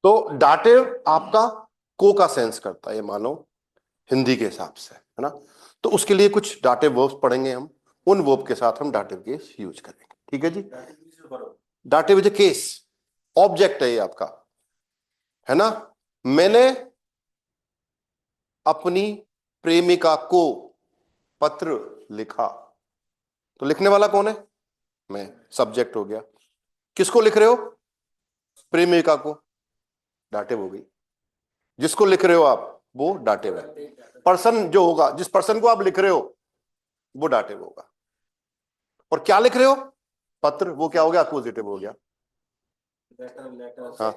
तो डाटिव आपका को का सेंस करता है, ये मानो हिंदी के हिसाब से, है ना। तो उसके लिए कुछ डाटिव वर्ब्स पढ़ेंगे हम, उन वर्ब के साथ हम डाटिव केस यूज करेंगे, ठीक है जी। डाटिव इज केस, ऑब्जेक्ट है ये आपका, है ना। मैंने अपनी प्रेमिका को पत्र लिखा, तो लिखने वाला कौन है, मैं, सब्जेक्ट हो गया। किसको लिख रहे हो, प्रेमिका को, डाटिव हो गई। जिसको लिख रहे हो आप, वो डाटिव है। पर्सन जो होगा, जिस पर्सन को आप लिख रहे हो, वो डाटिव होगा। और क्या लिख रहे हो, पत्र, वो क्या हो गया, अक्वजिटिव हो गया। हाँ।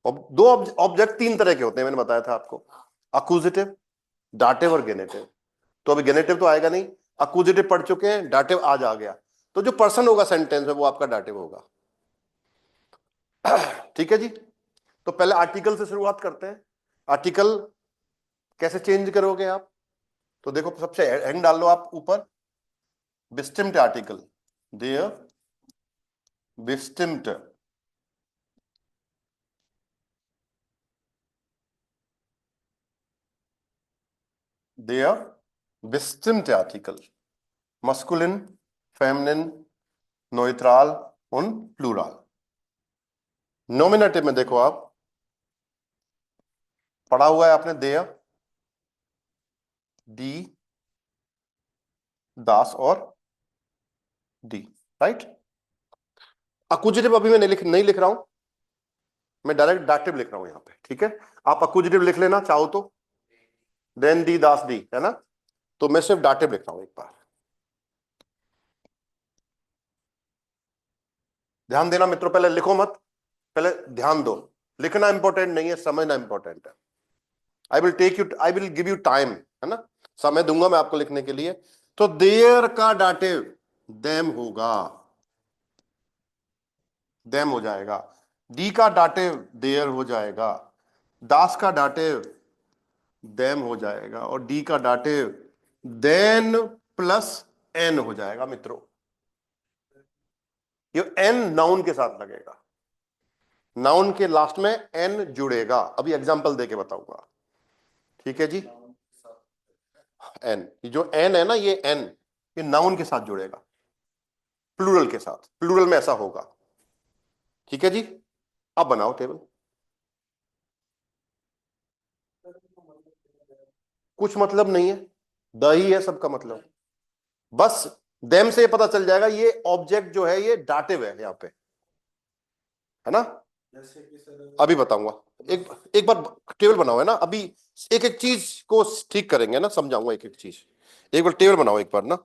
अब दो ऑब्जेक्ट तीन तरह के होते हैं, मैंने बताया था आपको, अक्वजिटिव, डाटिव और गेनेटिव। तो अभी गेनेटिव तो आएगा नहीं, अक्वजिटिव पढ़ चुके हैं, डाटिव आज आ गया। तो जो पर्सन होगा सेंटेंस में, वो आपका डाटिव होगा। ठीक है जी। तो पहले आर्टिकल से शुरुआत करते हैं। आर्टिकल कैसे चेंज करोगे आप, तो देखो सबसे हेडिंग डाल लो आप ऊपर, डिस्टिंक्ट आर्टिकल, देयर डिस्टिंक्ट देयर distinct article, masculine, feminine, neutral, उन प्लूरल। नॉमिनेटिव में देखो आप, पढ़ा हुआ है आपने, देयर, दी, दास और डी, राइट। अक्वजिटिव अभी मैं नहीं लिख रहा हूं, मैं डायरेक्ट डाटिव लिख रहा हूं यहां पे, ठीक है। आप अक्वजिटिव लिख लेना चाहो तो, देन, दी, दास, डी, है ना। तो मैं सिर्फ डाटिव लिख रहा हूं एक बार, ध्यान देना मित्रों, पहले लिखो मत, पहले ध्यान दो। लिखना इंपॉर्टेंट नहीं है, समझना इंपॉर्टेंट है। I will give you time, है ना, समय दूंगा मैं आपको लिखने के लिए। तो देयर का डाटिव देम होगा, देम हो जाएगा। डी का डाटिव देयर हो जाएगा, दास का डाटिव देम हो जाएगा, और डी का डाटिव देन प्लस एन हो जाएगा मित्रों। ये एन नाउन के साथ लगेगा, नाउन के लास्ट में एन जुड़ेगा, अभी एग्जांपल देके बताऊंगा, ठीक है जी। एन, जो एन है ना, ये एन, ये नाउन के साथ जुड़ेगा, प्लूरल के साथ, प्लूरल में ऐसा होगा, ठीक है जी। अब बनाओ टेबल। कुछ मतलब नहीं है, द ही है सबका मतलब, बस देम से ये पता चल जाएगा ये ऑब्जेक्ट जो है ये डाटिव है यहां पे, है ना। अभी बताऊंगा, एक एक बार टेबल बनाओ, है ना, अभी एक एक चीज को ठीक करेंगे ना, समझाऊंगा एक एक चीज। एक बार टेबल बनाओ एक बार ना।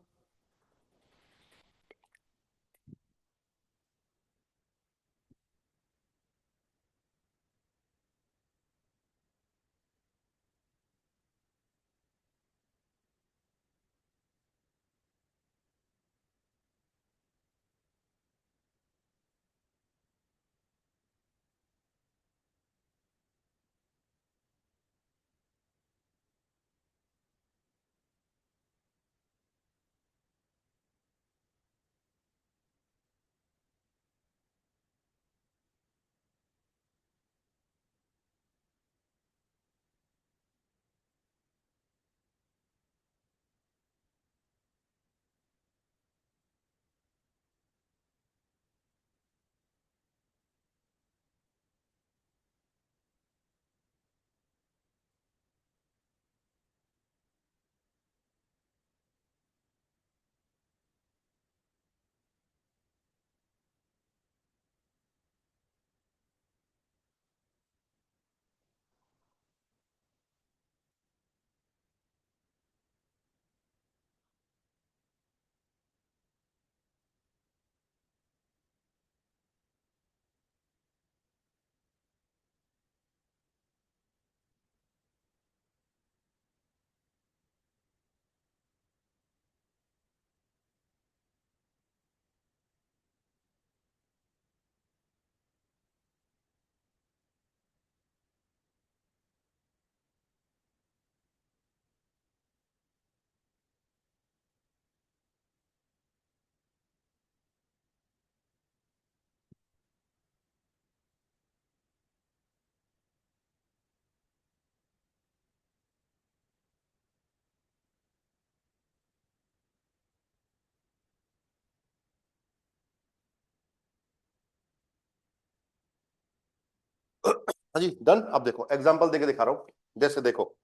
हाँ जी डन। अब देखो एग्जांपल देके दिखा रहा हूं। जैसे देखो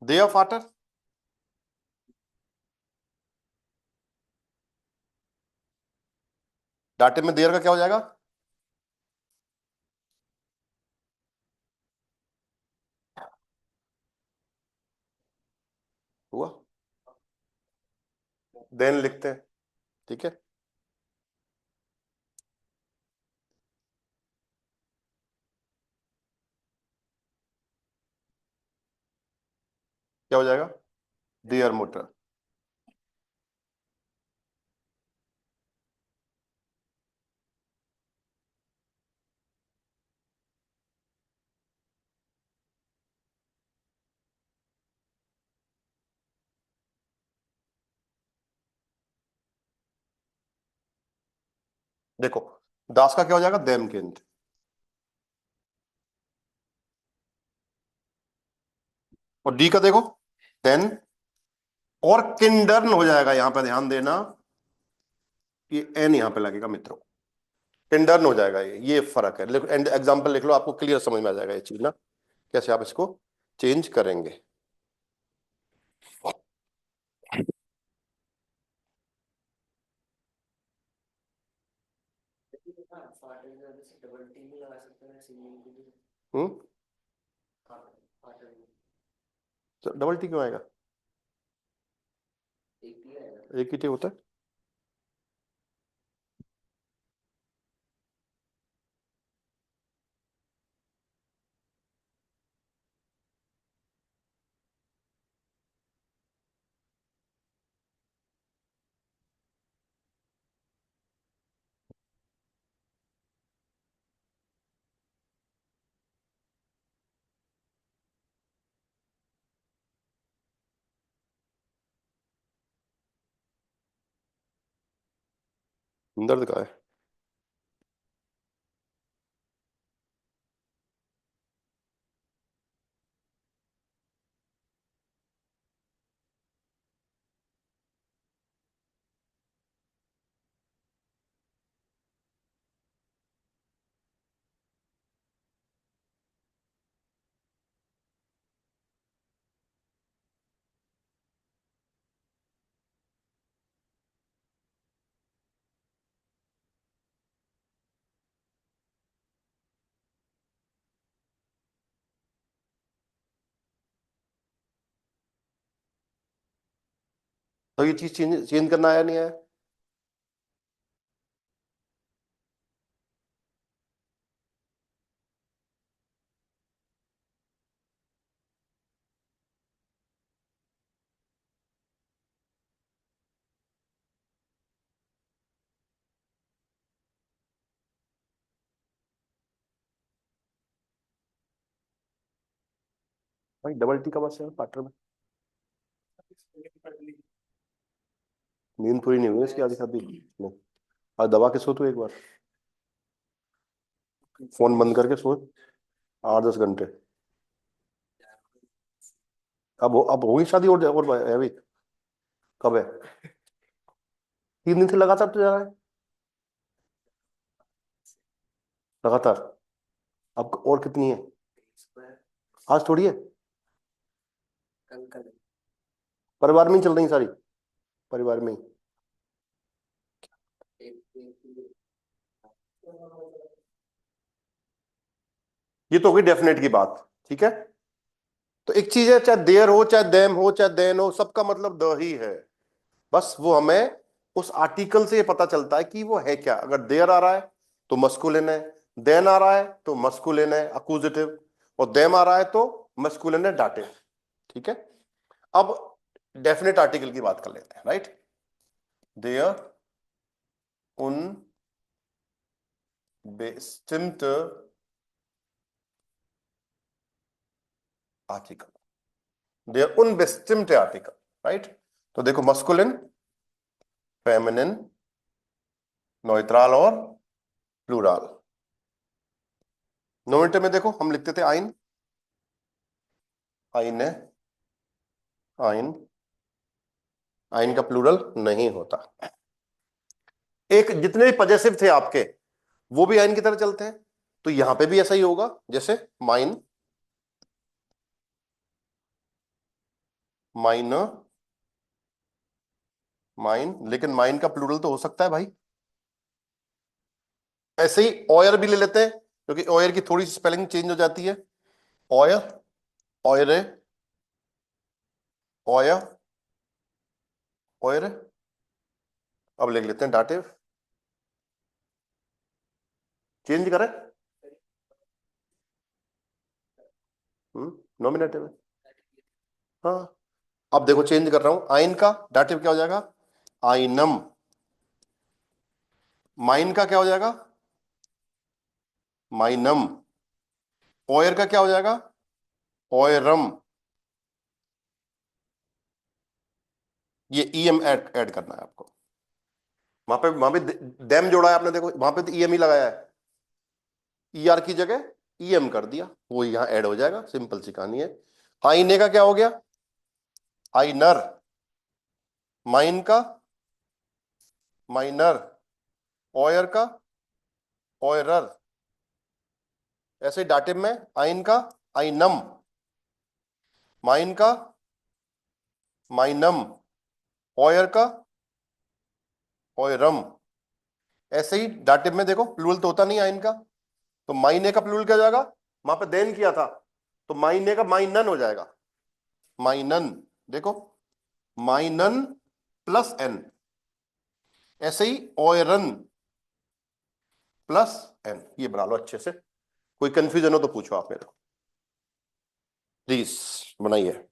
देयर फादर, डाटे में देयर का क्या हो जाएगा? हुआ। देन लिखते हैं, ठीक है। क्या हो जाएगा? देयर मोटर। देखो दास का क्या हो जाएगा? देम के end। और डी का देखो देन, और किंडर्न हो जाएगा। यहां पे ध्यान देना कि एन यहां पे लगेगा मित्रों, किंडर्न हो जाएगा। ये फर्क है। एंड एग्जांपल लिख लो, आपको क्लियर समझ में आ जाएगा ये चीज ना, कैसे आप इसको चेंज करेंगे। हम्म, तो डबल टी क्यों आएगा? एक ही टी होता है। दर्द का है। तो ये चीज चेंज चेंज करना आया नहीं आया? भाई डबल टी का बस है पार्टनर में। नींद पूरी नहीं हुई इसकी आधी खाधी नहीं। आज दबा के सो तू एक बार, फोन बंद करके सो 8-10 घंटे। अब होगी शादी और अभी कब है? 3 दिन से लगातार तो जा रहा है लगातार। अब और कितनी है? आज थोड़ी है। परिवार में ही चल रही सारी, परिवार में ही। ये तो होगी डेफिनेट की बात, ठीक है। तो एक चीज है, चाहे देयर हो चाहे देम हो चाहे देन हो, सबका मतलब द ही है। बस वो हमें उस आर्टिकल से ये पता चलता है कि वो है क्या। अगर देयर आ रहा है तो मस्कुलिन है, देन आ रहा है तो मस्कुलिन है अक्यूजेटिव, और देम आ रहा है तो मस्कुलिन है डाटिव, ठीक है। अब डेफिनेट आर्टिकल की बात कर लेते हैं, राइट। देयर उन बेस्टिम्ट आर्टिकल, देयर उन बेस्टिम्ट आर्टिकल, राइट। तो देखो मस्कुलिन, फेमिनिन, नोइट्राल और प्लूराल। नोमिनेटिव में देखो हम लिखते थे आइन, आइन है, आइन, आइन का प्लूरल नहीं होता। एक जितने भी पजेसिव थे आपके, वो भी आयन की तरह चलते हैं। तो यहां पे भी ऐसा ही होगा, जैसे माइन, माइन, माइन, लेकिन माइन का प्लूरल तो हो सकता है भाई। ऐसे ही ऑयर भी ले लेते हैं, क्योंकि ऑयर की थोड़ी सी स्पेलिंग चेंज हो जाती है। ऑयर, ऑयरे, ऑयर, ऑयर। अब लिख लेते हैं डाटिव, चेंज करें। नॉमिनेटिव है। हाँ, अब देखो चेंज कर रहा हूं, आइन का डाटिव क्या हो जाएगा, आइनम। माइन का क्या हो जाएगा, माइनम। ऑयर का क्या हो जाएगा, ऑयरम। ये ईएम ऐड ऐड करना है आपको। वहां पे डैम जोड़ा है आपने, देखो वहां पे तो ईएम ही लगाया है, ईआर की जगह ईएम कर दिया, वो यहां ऐड हो जाएगा, सिंपल सी कहानी है। आईने का क्या हो गया, आइनर। माइन का माइनर। ऑयर का ऑयरर। ऐसे डाटिव में आइन का आइनम, माइन का माइनम, ऑयर का ऑयरम। ऐसे ही डाटिव में देखो प्लूरल तो होता नहीं आइन का, तो माइने का प्लूरल क्या हो जाएगा, वहां पे देन किया था, तो माइने का माइनन हो जाएगा, माइनन। देखो, माइनन प्लस एन। ऐसे ही ऑयरन प्लस एन, ये बना लो अच्छे से। कोई कंफ्यूजन हो तो पूछो आप मेरे को, प्लीज बनाइए।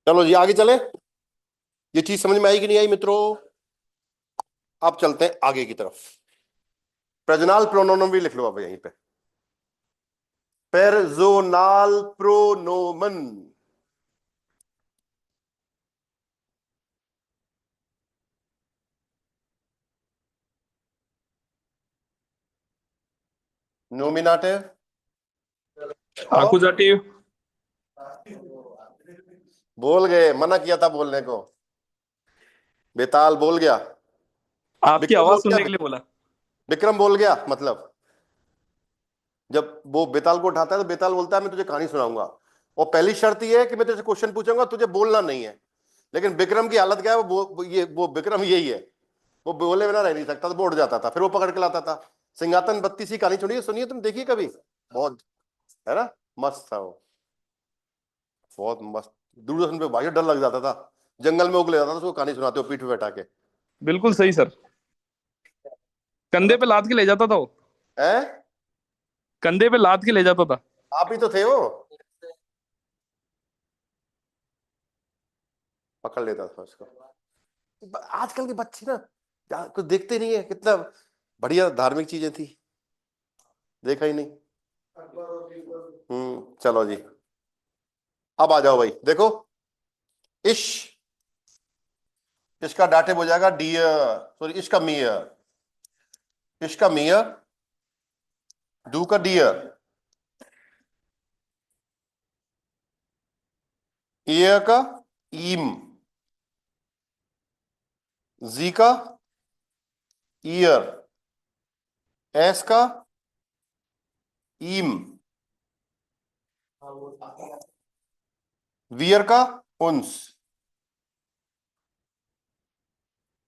चलो जी आगे चले। ये चीज समझ में आई कि नहीं आई मित्रों? अब चलते हैं आगे की तरफ। प्रजनल प्रोनोनम भी लिख लो अब यहीं पे। पेर्जोनाल प्रोनोमन। नोमिनाटिव। आकुजाटिव। बोल गए, मना किया था बोलने को। बेताल बोल गया। आपकी विक्रम आवाज बोल सुनने गया। के लिए बोला। विक्रम बोल गया मतलब, जब वो बेताल को उठाता है तो बेताल बोलता है मैं तुझे कहानी सुनाऊंगा। और पहली शर्त ये है कि मैं तुझे क्वेश्चन पूछूंगा, तुझे बोलना नहीं है। लेकिन विक्रम की हालत क्या है, वो विक्रम यही है। वो बोले बिना रह नहीं सकता, तो वो उड़ जाता था, फिर वो पकड़ के लाता था। सिंगातन बत्ती सी कहानी सुनिए, सुनिए तुम, देखिए कभी। बहुत, है ना, मस्त था वो। बहुत मस्त। दूरदर्शन पे भाई डर लग जाता था। जंगल में उगले जाता था, उसको कहानी सुनाते हो पीठ पे बैठा के। बिल्कुल सही सर। कंधे पे लाद के ले जाता था वो। है। कंधे पे लाद के ले जाता था। आप ही तो थे वो। पकड़ लेता था उसको। आजकल के बच्चे ना कुछ देखते नहीं है, कितना बढ़िया धार्मिक चीजें थी, देखा ही नहीं। चलो जी। अब आ जाओ भाई, देखो। इश। इसका डाटिव हो जाएगा डियर, सॉरी इसका मियर। इसका मियर। डू का डियर। ईयर का ईम। जी का ईयर। एस का ईम। वियर का उन्स।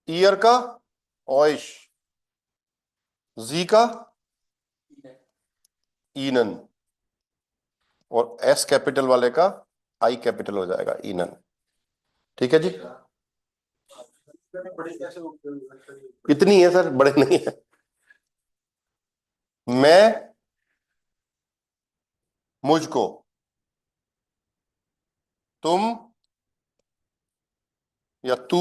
ईयर का ऑयश। जी का ईनन। और एस कैपिटल वाले का आई कैपिटल हो जाएगा, ईनन। ठीक है जी। इतनी है सर, बड़े नहीं है। मैं मुझको। तुम या तू।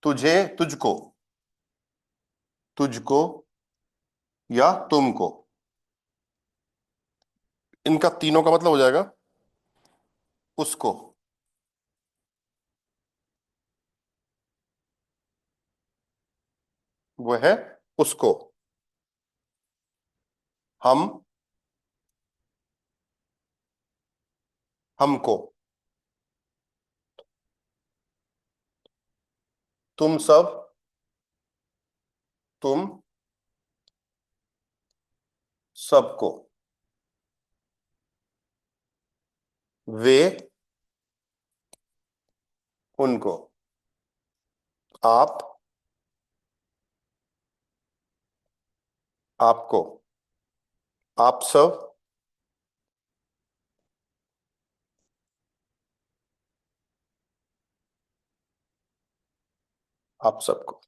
तुझे तुझको। तुझको या तुमको। इनका तीनों का मतलब हो जाएगा उसको। वो है उसको। हम। हमको। तुम सब। तुम सबको। वे उनको। आप आपको। आप सब आप सबको।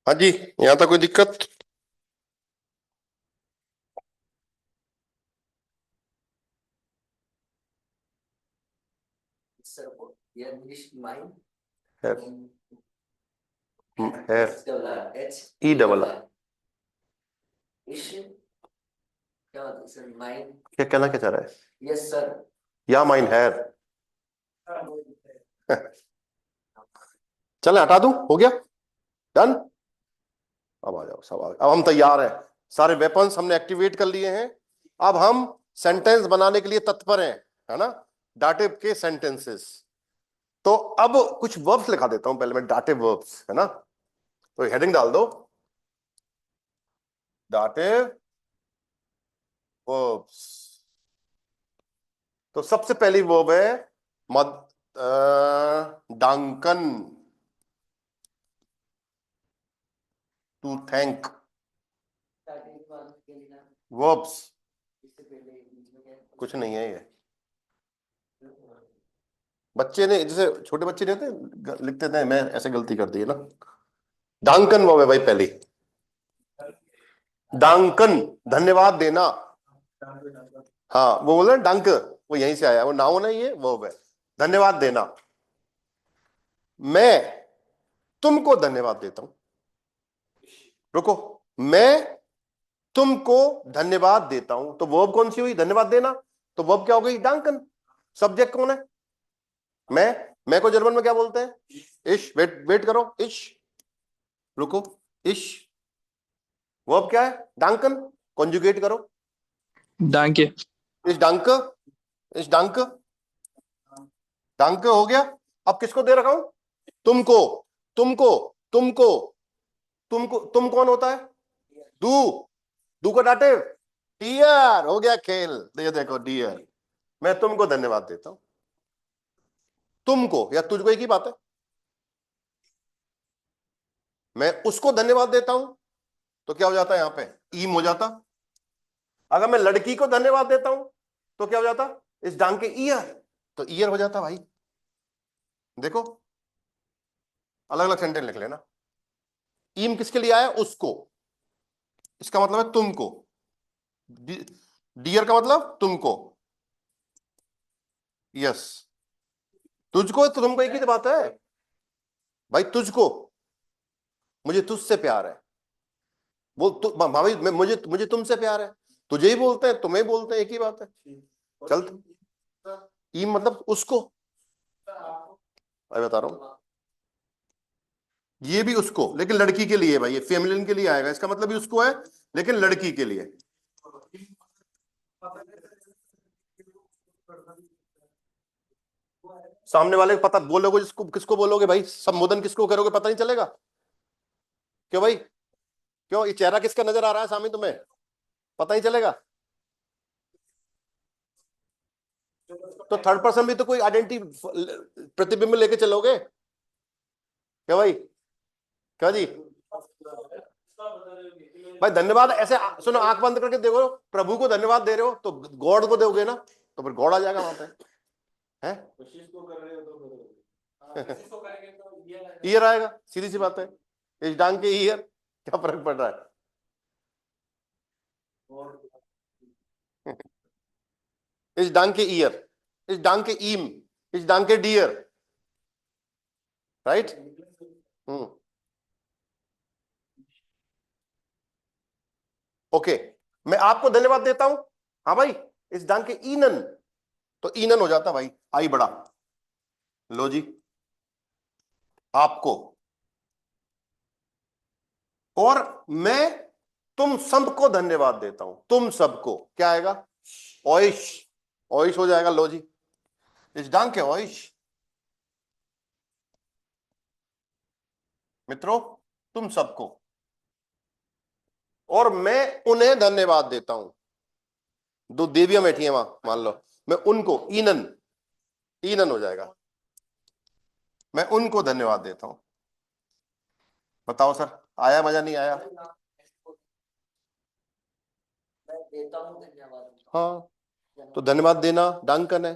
हाँ जी, यहाँ तक कोई दिक्कत? है, ई डबल क्या कहना क्या चाह रहा है? Yes sir. या माइन हैर। चले हटा दूं, हो गया, डन। अब आ जाओ सब, अब हम तैयार हैं, सारे वेपन्स हमने एक्टिवेट कर लिए हैं। अब हम सेंटेंस बनाने के लिए तत्पर हैं, है ना, डाटिव के सेंटेंसेस। तो अब कुछ वर्ब्स लिखा देता हूं पहले मैं, डाटिव वर्ब्स, है ना। तो हेडिंग डाल दो, डाटिव वर्ब्स। तो सबसे पहली वर्ब है मद डांकन, टू थैंक। वर्ब्स कुछ नहीं है ये, बच्चे ने, जैसे छोटे बच्चे नहीं होते लिखते थे, मैं ऐसे गलती कर दी है ना। डांकन वर्ब है भाई पहली, डांकन धन्यवाद देना। हाँ वो बोल रहे डंक, वो यहीं से आया, वो नाउन है, ये वर्ब है, धन्यवाद देना। मैं तुमको धन्यवाद देता हूं, रुको, मैं तुमको धन्यवाद देता हूं, तो वर्ब कौन सी हुई? धन्यवाद देना। तो वर्ब क्या हो गई? डांकन। सब्जेक्ट कौन है? मैं को जर्मन में क्या बोलते हैं? इश। वेट वेट करो, इश, रुको, इश। वर्ब क्या है? डांकन। कॉन्जुगेट करो, डांके। इस डांक, इस डांक, डांक हो गया। अब किसको दे रखा हूं? तुमको, तुमको, तुमको, तुमको। तुम कौन होता है? डू, डू का डाटिव डियर। हो गया खेल, ये देखो डियर। मैं तुमको धन्यवाद देता हूं, तुमको या तुझको एक ही बात है। मैं उसको धन्यवाद देता हूं, तो क्या हो जाता है यहां पे? ईम हो जाता। अगर मैं लड़की को धन्यवाद देता हूं तो क्या हो जाता? इस डांग के ईयर, तो ईयर हो जाता भाई। देखो, अलग अलग सेंटेंस लिख लेना। ईम किसके लिए आया? उसको, इसका मतलब है तुमको। डियर का मतलब तुमको, यस। तुझको तो तुमको एक ही तो बात है भाई, तुझको, मुझे तुझसे प्यार है। वो भाभी मुझे मुझे तुमसे प्यार है, तुझे ही बोलते हैं, तुम्हें बोलते हैं, एक ही बात है। चल, ई मतलब उसको, मैं बता रहा हूं, ये भी उसको, लेकिन लड़की के लिए भाई, ये फेमिनिन के लिए आएगा, इसका मतलब भी उसको है, लेकिन लड़की के लिए। सामने वाले को पता बोलोगे, जिसको किसको बोलोगे भाई, संबोधन किसको करोगे, पता नहीं चलेगा? क्यों भाई, क्यों? ये चेहरा किसका नजर आ रहा है सामने तुम्हें, पता ही चलेगा? तो थर्ड पर्सन भी तो कोई आइडेंटिटी, प्रतिबिंब लेके चलोगे क्या भाई? क्या जी? भाई धन्यवाद ऐसे सुनो, आंख बंद करके देखो, प्रभु को धन्यवाद दे रहे हो तो गॉड को दोगे ना, तो फिर गॉड आ जाएगा वहां पे, है? ईयर आएगा, सीधी सी बात है। इस डांग के ईयर, क्या फर्क पड़ रहा है? इस डांग के ईयर, इस डांग के ईम, इस डांग के डियर, राइट। ओके, मैं आपको धन्यवाद देता हूं, हाँ भाई, इस डांग के ईनन, तो ईनन हो जाता भाई, आई बड़ा। लो जी, आपको। और मैं तुम सबको धन्यवाद देता हूं, तुम सबको क्या आएगा? ओइश, ओइश हो जाएगा। लो जी, इस डांग के ओइश, मित्रों, तुम सबको, और मैं उन्हें धन्यवाद देता हूं। दो देवियां बैठी हैं वहां, मान लो, मैं उनको, ईनन, ईनन हो जाएगा, मैं उनको धन्यवाद देता हूं। बताओ सर, आया मजा नहीं आया? हाँ, तो धन्यवाद देना डांकन है।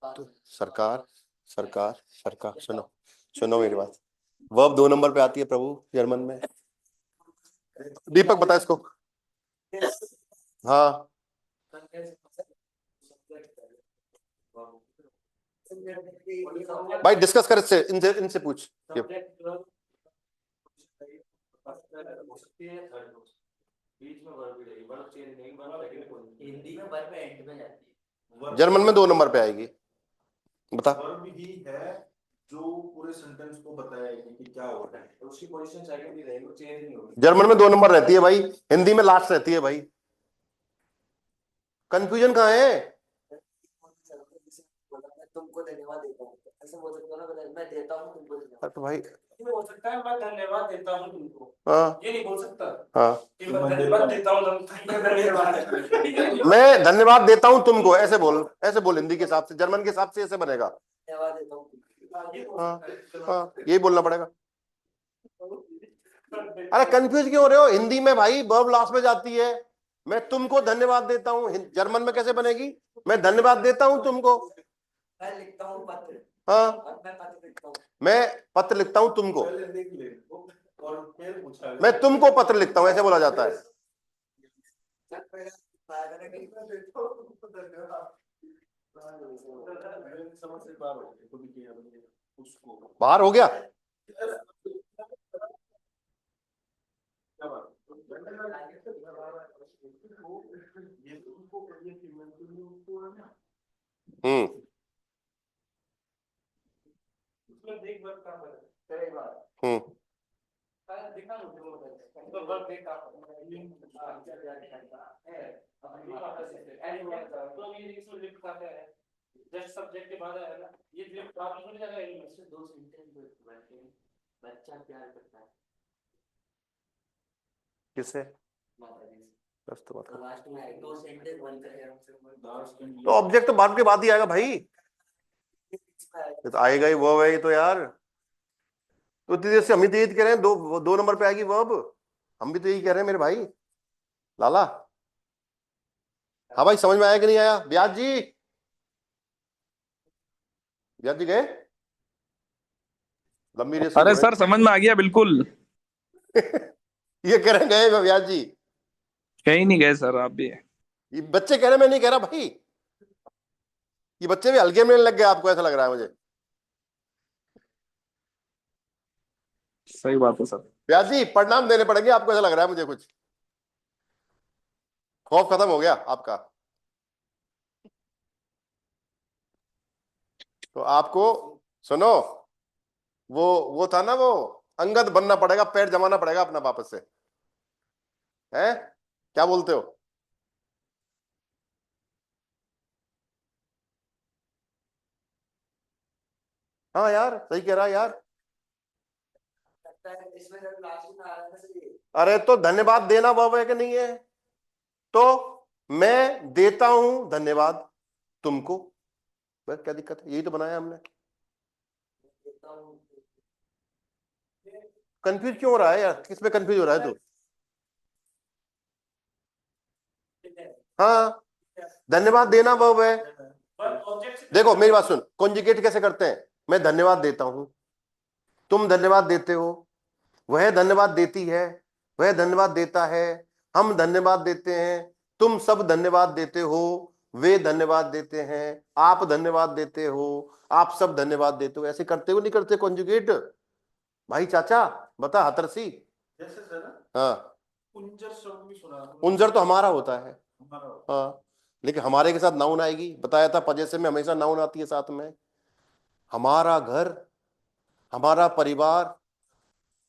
तो सरकार, सरकार, सरकार, सुनो, सुनो मेरी बात, वर्ब 2 नंबर पे आती है प्रभु जर्मन में। दीपक बता इसको। हाँ भाई डिस्कस कर, इससे इनसे इनसे पूछ। जर्मन में 2 नंबर पे आएगी, बता। वर्ब ही है जो पूरे सेंटेंस को बताएगी कि क्या हो रहा है, तो उसकी पोजीशन सेकंड ही रहेगी, वो चेंज नहीं होगी। जर्मन में 2 नंबर रहती है भाई, हिंदी में लास्ट रहती है भाई। कंफ्यूजन कहाँ है? तुमको धन्यवाद देता हूँ, ऐसे बोल सकते हो ना, मैं देता हूँ तुमको धन्यवाद। तो भाई ये बोल सकता है मैं धन्यवाद देता हूँ तुमको, हाँ ये नहीं बोल सकता हाँ, कि मैं धन्यवाद देता हूँ तुमको, धन्यवाद मैं धन्यवाद देता हूँ तुमको, ऐसे बोल, ऐसे बोल हिंदी के हिसाब से, जर्मन के हिसाब से ऐसे बनेगा। धन्यवाद देता हूँ तुमको। हाँ हाँ, यही बोलना पड़ेगा। अरे कंफ्यूज क्यों हो रहे हो? हिंदी में भाई वर्ब लास्ट में जाती है। मैं तुमको धन्यवाद देता हूँ, जर्मन में कैसे बनेगी? मैं धन्यवाद देता हूँ तुमको। मैं लिखता हूँ पत्र, हाँ और मैं पत्र लिखता हूँ। मैं पत्र लिखता हूँ तुमको, पहले देख ले और फिर पूछा, मैं तुमको पत्र लिखता हूँ, ऐसे बोला जाता है। समझ से बाहर हो गया, खुद किया उसको बाहर हो गया। ये तुमको करिए कि मैं तुमको है ना, उसमें देख वर्ब कहाँ पर है, सही बात दिखा लो तो वर्ब देख आप तो ये इसमें लिफ्ट खाता है, जस्ट सब्जेक्ट के बाद है ना, ये लिफ्ट आप सुन जाएगा इंग्लिश में। 2 सेंटेंस बैठे हैं, बच्चा प्यार करता है किससे? माता जी से। बस तो बात तो लास्ट में 2 सेंटेंस बनकर तो ऑब्जेक्ट तो बाद के बाद ही आएगा भाई, ये तो आएगा ही वर्ब है ये तो यार। तो इतनी देर से हम ही तो यही कह रहे हैं, 2 नंबर पे आएगी वर्ब, हम भी तो यही कह रहे हैं मेरे भाई लाला। हाँ भाई समझ में आया कि नहीं आया? ब्याज जी, ब्याज जी गए लंबी रेस की अरे घोड़े। सर समझ में आ गया बिल्कुल। ये कह रहे हैं गए ब्याज जी, कहीं नहीं गए सर आप भी। ये बच्चे कह रहे हैं, मैं नहीं कह रहा भाई, ये बच्चे भी हल्के में लग गए आपको, ऐसा लग रहा है मुझे। सही बात है सर। ब्याज जी परिणाम देने पड़ेंगे आपको, ऐसा लग रहा है मुझे, कुछ खौफ खत्म हो गया आपका। तो आपको सुनो, वो था ना, वो अंगद बनना पड़ेगा, पैर जमाना पड़ेगा अपना वापस से, है क्या बोलते हो? हाँ यार सही कह रहा है यार। लगता है इसमें जब लास्ट में आ रहा है सही। अरे तो धन्यवाद देना वर्ब है कि नहीं है? तो मैं देता हूं धन्यवाद तुमको, बस क्या दिक्कत है, यही तो बनाया हमने। देता हूँ कंफ्यूज क्यों हो रहा है यार? किसमें कंफ्यूज हो रहा है तू? हाँ धन्यवाद देना वर्ब है। देखो मेरी बात सुन, कॉन्जुगेट कैसे करते हैं? मैं धन्यवाद देता हूं, तुम धन्यवाद देते हो, वह धन्यवाद देती है, वह धन्यवाद देता है, हम धन्यवाद देते हैं, तुम सब धन्यवाद देते हो, वे धन्यवाद देते हैं, आप धन्यवाद देते हो, आप सब धन्यवाद देते हो। ऐसे करते हो नहीं करते कॉन्जुगेट? भाई चाचा बता हतरसी। जैसे सर हाँ उंजर शब्द भी सुना, उंजर तो हमारा होता है। हमारा हाँ लेकिन हमारे के साथ नाउन आएगी, बताया था पजेसे में हमेशा नाउन आती है साथ में। हमारा घर, हमारा परिवार,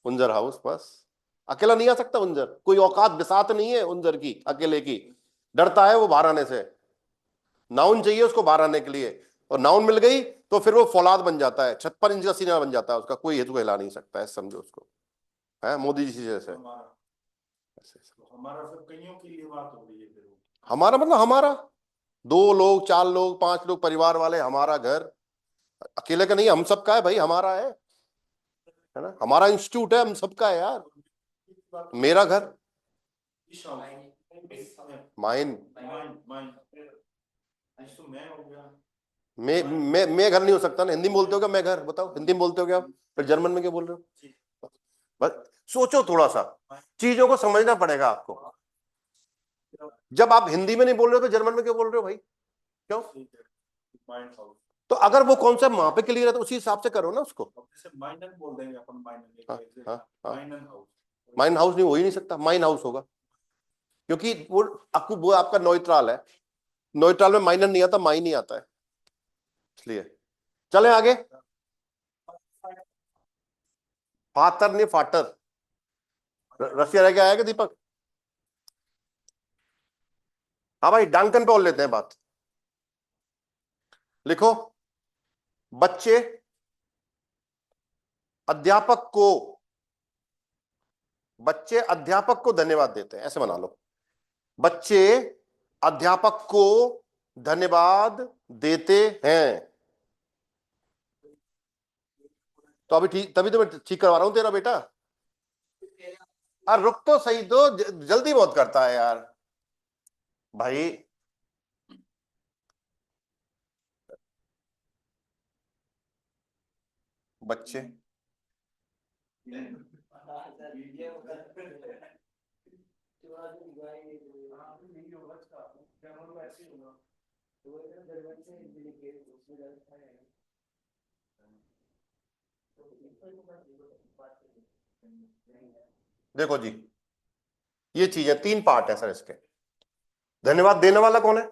उंजर हाउस, बस। अकेला नहीं आ सकता उंजर, कोई औकात बिसात नहीं है उंजर की अकेले की, डरता है वो बाहर आने से। नाउन चाहिए उसको बाहर आने के लिए, और नाउन मिल गई तो फिर वो फौलाद बन जाता है, 56 इंच का सीना बन जाता है उसका, कोई हेतु हिला नहीं सकता है, समझो उसको, है मोदी जी जैसे। हमारा सब कईयों के लिए बात हो रही है फिर हमारा मतलब हमारा 2 लोग 4 लोग 5 लोग परिवार वाले, हमारा घर, अकेले का नहीं, हम सबका है भाई, हमारा है ना, हमारा इंस्टीट्यूट है, हम सबका है यार। मेरा घर, माइन, माइन माइन तो मैं हो गया, मैं घर नहीं हो सकता ना। हिंदी में बोलते हो क्या मैं घर? बताओ हिंदी में बोलते हो क्या? फिर जर्मन में क्या बोल रहे हो? बस सोचो थोड़ा सा, चीजों को समझना पड़ेगा आपको। जब आप हिंदी में नहीं बोल रहे हो तो जर्मन में क्यों बोल रहे हो भाई? क्यों? माइंड हाउस, तो अगर वो कॉन्सेप्ट वहां पे क्लियर है तो उसी हिसाब से करो ना उसको। जैसे माइंड बोल देंगे अपन, माइंड हाँ, हाँ। माइंड हाउस, माइन हाउस नहीं, हो ही नहीं सकता, माइन हाउस होगा, क्योंकि वो आपका नोइट्रल है। नोइट्रल में माइनर नहीं आता, माइन ही आता है, इसलिए। चले आगे। फातर नहीं फाटर। रसिया रह गया आया क्या दीपक? हाँ भाई, डंकन पे और लेते हैं बात। लिखो, बच्चे अध्यापक को बच्चे अध्यापक को धन्यवाद देते हैं, ऐसे बना लो। बच्चे अध्यापक को धन्यवाद देते हैं। तो अभी ठीक, तभी तो मैं ठीक करवा रहा हूं तेरा बेटा। रुक तो सही, तो जल्दी बहुत करता है यार भाई। बच्चे देखो जी, ये चीज है, 3 पार्ट है सर इसके। धन्यवाद देने वाला कौन है?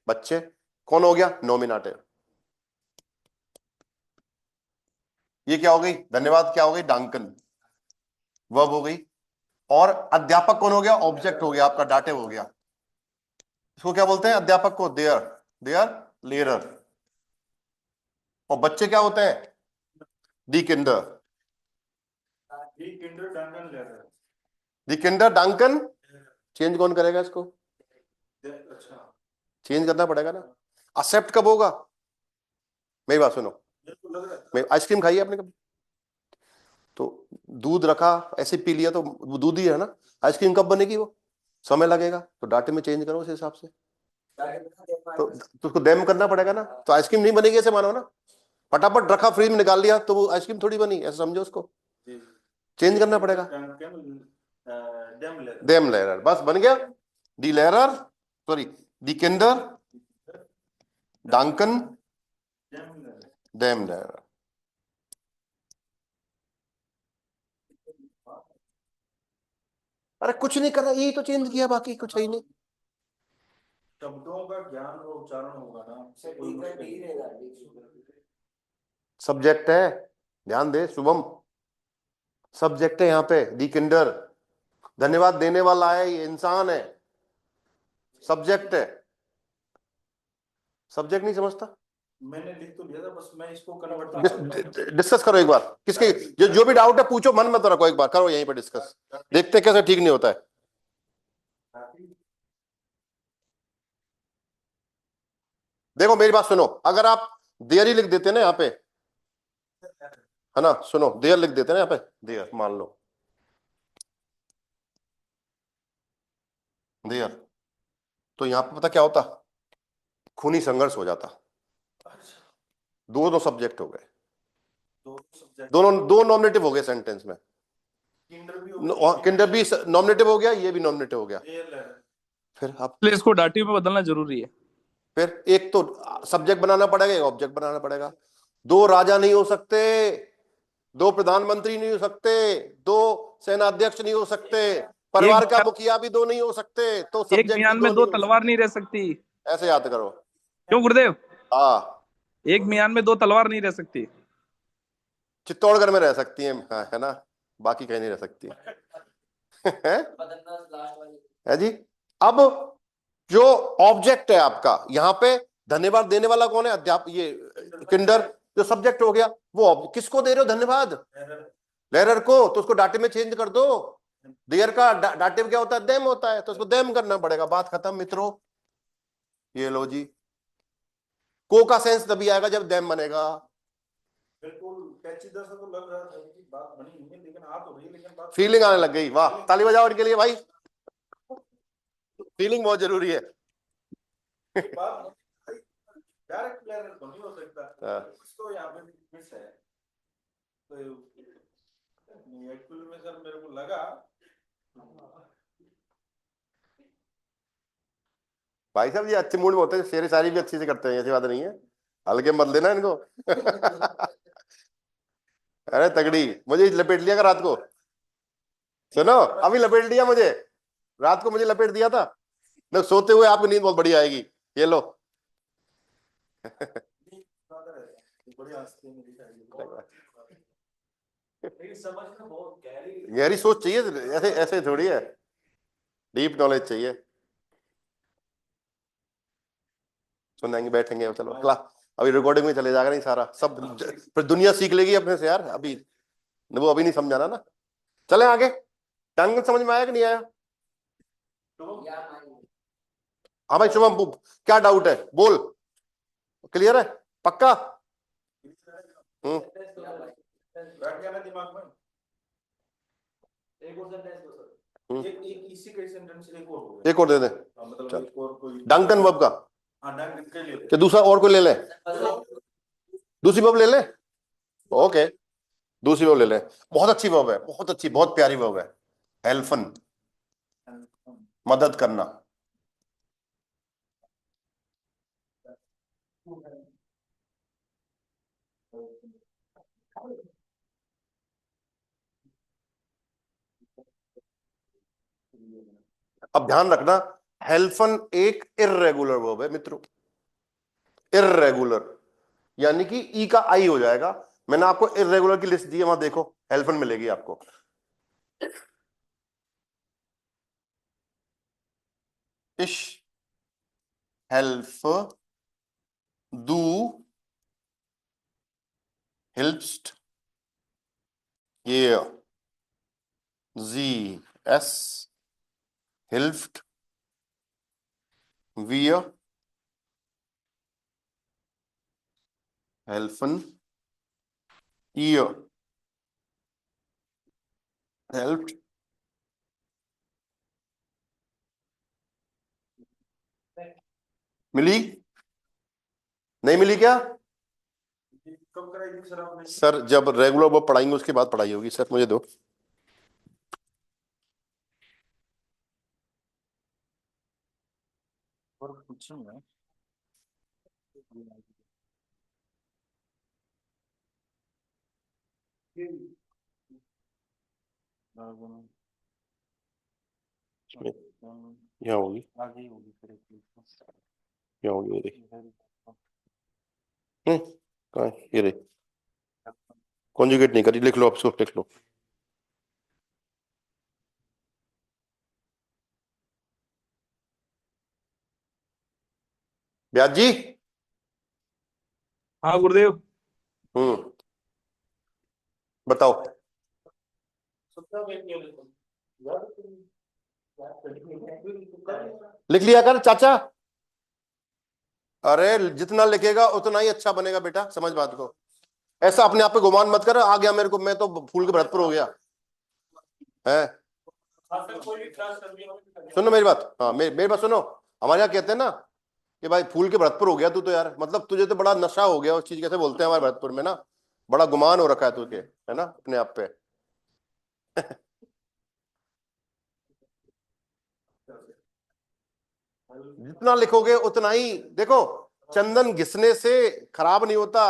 बच्चे। कौन हो गया? नॉमिनेटिव। ये क्या हो गई? धन्यवाद क्या हो गई? डंकन, वर्ब हो गई। और अध्यापक कौन हो गया? ऑब्जेक्ट हो गया, आपका डाटिव हो गया। इसको क्या बोलते हैं अध्यापक को? देयर, देयर लेयर। और बच्चे क्या होते हैं? दी किंडर, दी किंडर डंकन। चेंज कौन करेगा इसको? अच्छा, चेंज करना पड़ेगा ना। एक्सेप्ट कब होगा? मेरी बात सुनो, मैं आइसक्रीम खाई है आपने कभी? तो दूध रखा, ऐसे पी लिया तो वो दूध ही है ना। आइसक्रीम कब बनेगी? वो समय लगेगा, तो डाटे में चेंज करो उस हिसाब से। तो उसको डेम करना पड़ेगा ना, तो आइसक्रीम नहीं बनेगी ऐसे मानो ना। फटाफट रखा, फ्रिज में निकाल लिया, तो वो आइसक्रीम थोड़ी बनी, ऐसे समझो उसको। चेंज करना पड़ेगा। डेम लेयर, बस बन गया। डी लेयर, सॉरी, डी किंडर डंकन डेम लेयर। अरे कुछ नहीं कर रहा, यही तो चेंज किया, बाकी कुछ है ही नहीं। शब्दों का ज्ञान और उच्चारण होगा ना, कोई सब्जेक्ट है, ध्यान दे शुभम, सब्जेक्ट है यहाँ पे। दी किंडर, धन्यवाद देने वाला है, ये इंसान है, सब्जेक्ट है। सब्जेक्ट नहीं समझता? मैंने लिख तो दिया था, बस मैं इसको कन्वर्ट डिस्कस करो एक बार, किसके जो भी डाउट है पूछो, मन मत रखो, एक बार करो यहीं पे डिस्कस, देखते हैं कैसे ठीक नहीं होता है। देखो मेरी बात सुनो, अगर आप देयर ही लिख देते ना यहाँ पे, है ना, सुनो, देयर लिख देते ना यहाँ पे, देयर मान लो, देयर, तो यहाँ पे पता क्या होता? खूनी संघर्ष हो जाता। दो सब्जेक्ट हो गए, दोनों दो नॉमिनेटिव हो गए सेंटेंस में। किंडर भी नॉमिनेटिव हो गया, ये भी नॉमिनेटिव हो गया। फिर आप इसलिए इसको डाटिव में बदलना जरूरी है। फिर एक तो सब्जेक्ट बनाना पड़ेगा, एक ऑब्जेक्ट बनाना पड़ेगा। 2 राजा नहीं हो सकते, 2 प्रधानमंत्री नहीं हो सकते, 2 सेनाध्यक्ष नहीं हो सकते, परिवार का मुखिया भी 2 नहीं हो सकते, तो एक सब्जेक्ट भी म्यान 2 में नहीं 2 हो तलवार नहीं रह सकती। सकते। ऐसे याद करो। क्यों गुरुदेव? हाँ, एक म्यान में 2 तलवार नहीं रह सकती। चित्तौड़गढ़ में रह सकती है, हाँ, है ना, बाकी कहीं नहीं रह सकती है जी। अब जो ऑब्जेक्ट है आपका यहाँ पे, धन्यवाद देने वाला कौन है? ये किंडर, जो सब्जेक्ट हो गया, वो किसको दे रहे हो धन्यवाद? लेरर को, तो उसको डाटे में चेंज कर दो। देयर का डाटे में क्या होता है? देम होता है, तो उसको देम करना पड़ेगा। बात खत्म मित्रों। ये लो जी, को का सेंस तभी आएगा जब देम बनेगा। बिल्कुल कैची जैसा तो लग रहा था कि बात बनी नहीं है, लेकिन आ तो रही, लेकिन बात फीलिंग आने लग गई। वाह, ताली बजाओ इनके लिए भाई, फीलिंग बहुत जरूरी है। डायरेक्ट प्लेयर तो नहीं हो सकता, हाँ। कुछ तो यहाँ पे मिस है। तो एक्चुअली में सर मेरे को लगा भाई साहब ये अच्छे मूड में होते हैं, शेर शायरी भी अच्छी से करते हैं, ऐसी बात नहीं है, हल्के मत लेना इनको। अरे तगड़ी, मुझे लपेट लिया कर रात को, सुनो अभी लपेट लिया मुझे, रात को मुझे लपेट दिया था, मैं सोते हुए आपको नींद बहुत बढ़िया आएगी, ये लो। बड़ी हंसती है मेरी शायरी, लेकिन समझ में बहुत गहरी गहरी सोच चाहिए, ऐसे ऐसे थोड़ी है, डीप नॉलेज चाहिए। सुनेंगे बैठेंगे, चलो क्लास अभी रिकॉर्डिंग में चले जाएगा नहीं सारा सब, फिर दुनिया सीख लेगी अपने से यार, अभी वो अभी नहीं समझाना ना। चले आगे, टांग समझ में आया कि नहीं आया? हाँ भाई शुभम, क्या डाउट है बोल, क्लियर है पक्का? बैठ गया ना दिमाग में। एक और सेंटेंस दो सर। एक इसी का सेंटेंस एक और हो एक और दे दे, गया, मतलब चल। एक और कोई डंकन बब का, हाँ डंकन के लिए कि दूसरा और कोई ले ले, दूसरी बब ले ले, ओके दूसरी बब ले ले, बहुत अच्छी बब है, बहुत अच्छी, बहुत प्यारी बब है, हेल्फन, मदद करना। अब ध्यान रखना, हेल्फन एक इर्रेगुलर वर्ब है मित्रों, इर्रेगुलर, यानी कि ई का आई हो जाएगा। मैंने आपको इर्रेगुलर की लिस्ट दी है, वहां देखो हेल्फन मिलेगी आपको। इश, हेल्फ, डू, हिल्प्स्ट, ये जी एस, हिल्फ्ट, wir, helfen, ihr, helpt, मिली नहीं मिली क्या? कब कराएगी सर आपने? सर जब रेगुलर वर्ब पढ़ाएंगे उसके बाद पढ़ाई होगी सर, मुझे दो। और पूछूंगा यहाँ होगी, आगे होगी फिर यहाँ होगी, ये देखिए। कहाँ है? ये रही, कॉन्जुगेट नहीं करी, लिख लो, आप लिख लो। ब्याज जी, हाँ गुरुदेव। बताओ। लिख लिया कर चाचा, अरे जितना लिखेगा उतना ही अच्छा बनेगा बेटा, समझ बात को, ऐसा अपने आप पे गुमान मत कर, आ गया मेरे को, मैं तो फूल के भरत पर हो गया है। सुनो मेरी बात, हाँ मेरी बात सुनो, हमारे यहाँ कहते हैं ना कि भाई फूल के भरतपुर हो गया तू तो यार, मतलब तुझे तो बड़ा नशा हो गया उस चीज, कैसे बोलते हैं हमारे भरतपुर में ना, बड़ा गुमान हो रखा है तुझे, है ना अपने आप पे। जितना लिखोगे उतना ही, देखो चंदन घिसने से खराब नहीं होता,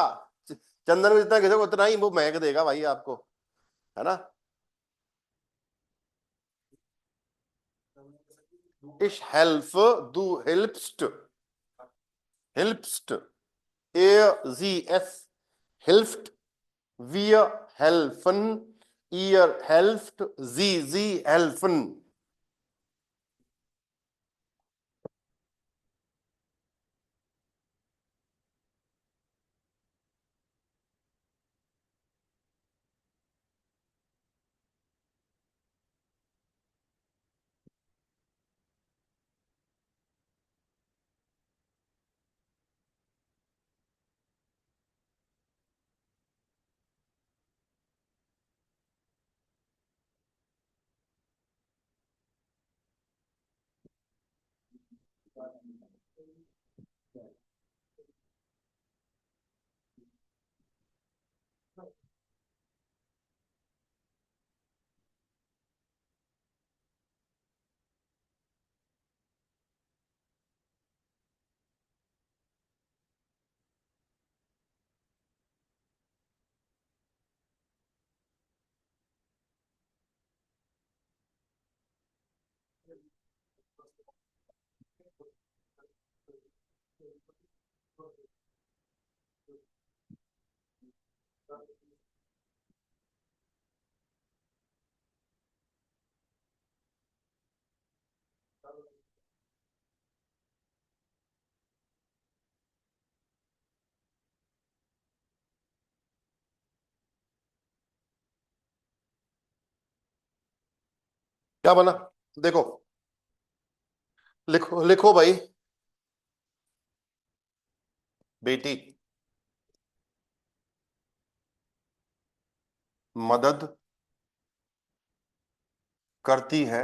चंदन में जितना घिसोगे उतना ही वो महक देगा भाई आपको, है ना। Ich helfe, du hilfst, hilfst, sie es hilft, wir helfen, ihr helft, sie helfen. क्या बना? देखो, लिखो लिखो भाई। बेटी मदद करती है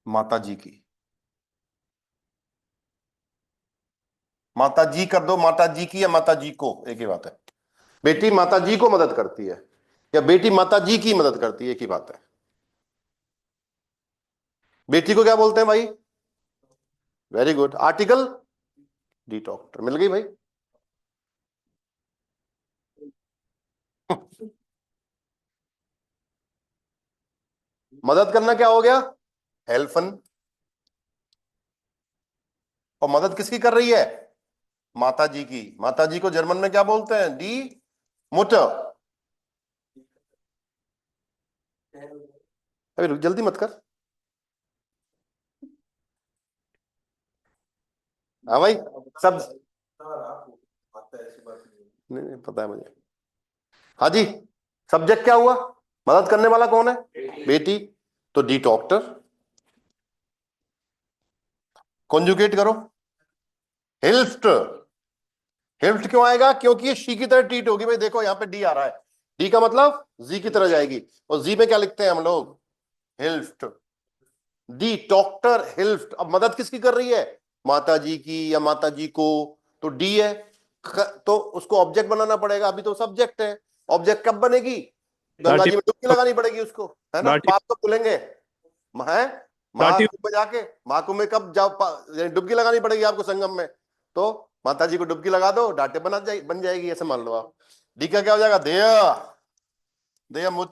माता जी की। माता जी कर दो, माता जी की या माता जी को, एक ही बात है। बेटी माता जी को मदद करती है या बेटी माता जी की मदद करती है, एक ही बात है। बेटी को क्या बोलते हैं भाई? वेरी गुड, आर्टिकल डी डॉक्टर। मिल गई भाई। मदद करना क्या हो गया? हेल्फन। और मदद किसकी कर रही है? माता जी की। माता जी को जर्मन में क्या बोलते हैं? डी मुटर। अभी रुक, जल्दी मत कर। हाँ भाई, सब आता है ऐसी बात नहीं। नहीं, नहीं पता है मुझे। हाँ जी, सब्जेक्ट क्या हुआ? मदद करने वाला कौन है? बेटी। तो डी डॉक्टर। कॉन्जुगेट करो। हेल्फ्ड। हेल्प्ड क्यों आएगा? क्योंकि ये शी की तरह ट्रीट होगी भाई। देखो यहां पे डी आ रहा है, डी का मतलब जी की तरह जाएगी। और जी में क्या लिखते हैं हम लोग? हेल्प्ड। D doctor helped. अब मदद किसकी कर रही है? माता जी की या माता जी को। तो डी है। तो उसको ऑब्जेक्ट बनाना पड़ेगा, अभी तो सब्जेक्ट है। ऑब्जेक्ट कब बनेगी? गंगा डाटी जी में डुबकी लगानी पड़ेगी उसको, है ना? डाटी पाप कब धुलेंगे? है डाटी महाकुंभ में जाके। महाकुंभ में कब जाओ डुबकी लगानी पड़ेगी आपको संगम में। तो माता जी को डुबकी लगा दो, डाटे बन जाएगी, ऐसे मान लो आप। डी का क्या हो जाएगा? देय। देय मुत।